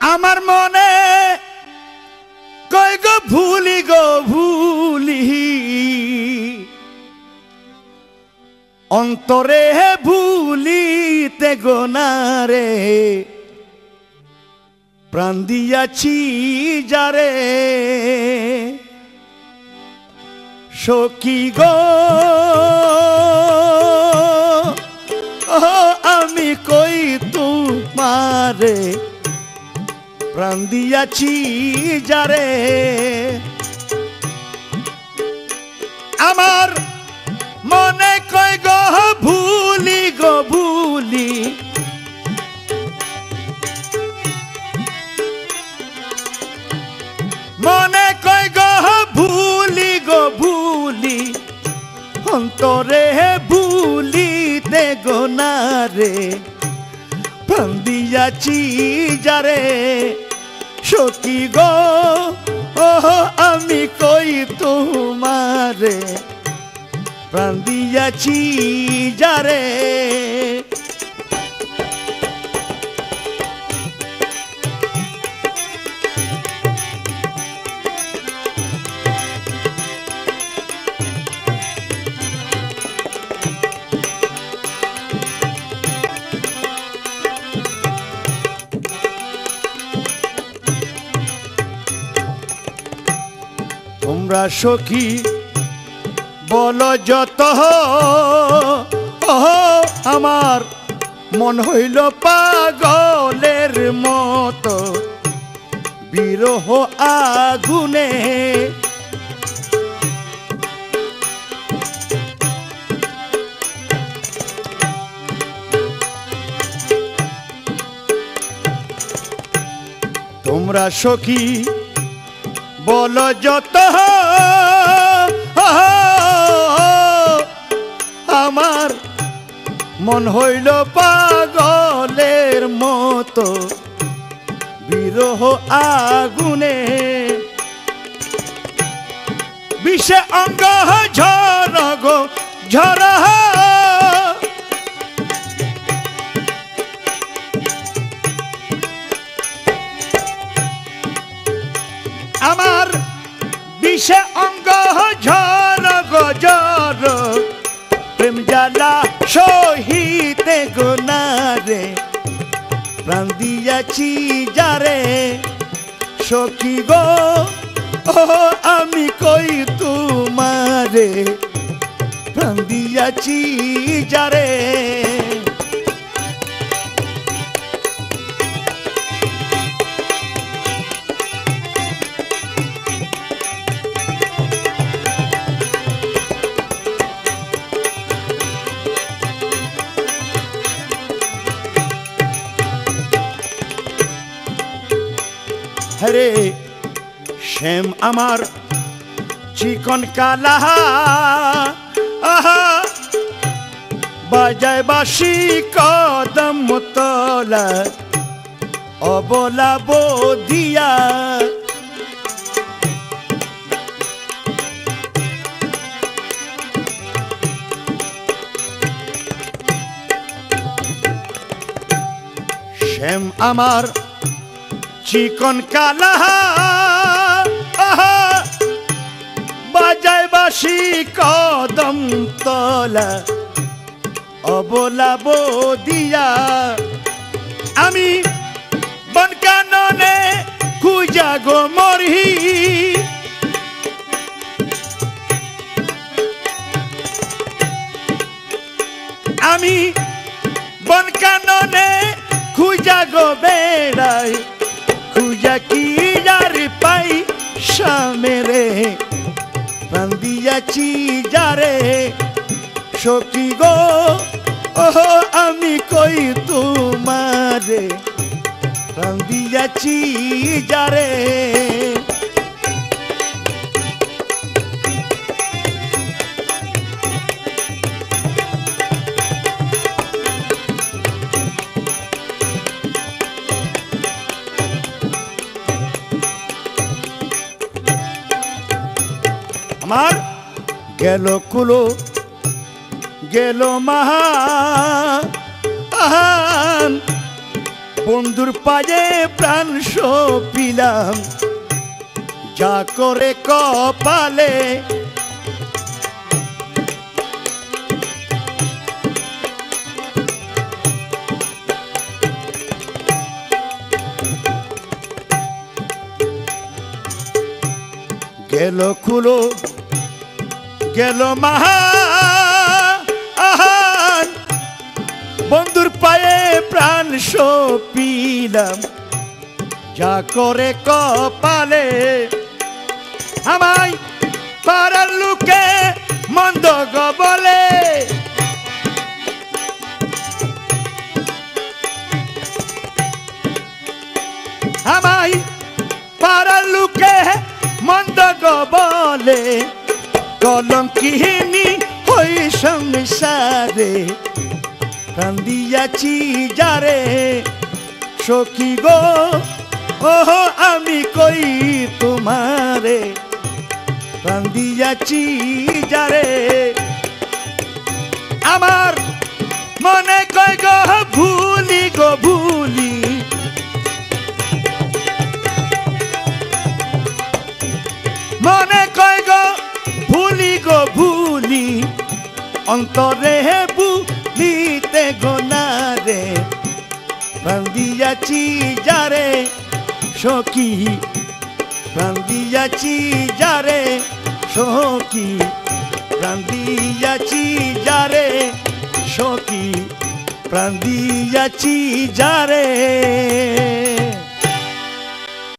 আমার মনে কই গো ভুলি অন্তরে ভুলিতে গোনারে প্রাণ দিয়াছি যারে সখী গো আমি কই তোমারে প্রাণ দিয়াছি যারে আমার মনে কই গো ভুলি মনে কই গো ভুলি অন্তরে ভুলিতে গোনারে প্রাণ দিয়াছি যারে সখী গো আমি কই তোমারে প্রাণ দিয়াছি যারে তোমরা সখী বলো যত আমার মন হইল পাগলের মতো বিরহ আগুনে তোমরা সখী বলো যত আমার মন হইল পাগলের মতো বিরহ আগুনে বিষে অঙ্গ ঝর গো ঝর আমার বিষে অঙ্গ ঝর গো ঝর প্রেম জ্বালা সহিতে গোনারে প্রাণ দিয়াছি যারে সখী গো আমি কই তোমারে প্রাণ দিয়াছি যারে হরে শ্যাম আমার চিকন কালা বাজায় বাসি কদম তলা অবলা বদিয়া শ্যাম আমার চিকন কালা বাজায় বাসি কদম তলা অবলা বদিয়া আমি বন কাননে খুঁজা গো মরি আমি বন কাননে খুঁজা গো বেড়াই খুঁজা কি যার পাই সামেরে প্রাণ দিয়াছি যারে সখী গো আমি কই তোমারে প্রাণ দিয়াছি যারে আমার গেল কুলো গেল মহান বন্ধুর পায়ে প্রাণ সপিলাম যা করে কপালে গেল খুলো গেল মহান বন্ধুর পায়ে প্রাণ সপিলাম যা করে কপালে আমায় পাড়ার লোকে মন্দ গো বলে আমায় পাড়ার লোকে মন্দ গো বলে কলঙ্কিনী হই সংসারে প্রাণ দিয়াছি যারে সখী গো ওহো আমি কই তোমারে প্রাণ দিয়াছি যারে আমার মনে কই গো ভুলি গো ভুলি মনে কই গো ভুলি গো ভুলি অন্তরে বুলিতে গোনারে প্রাণ দিয়াছি যারে সখী প্রাণ দিয়াছি যারে সখী প্রাণ দিয়াছি যারে সখী প্রাণ দিয়াছি যারে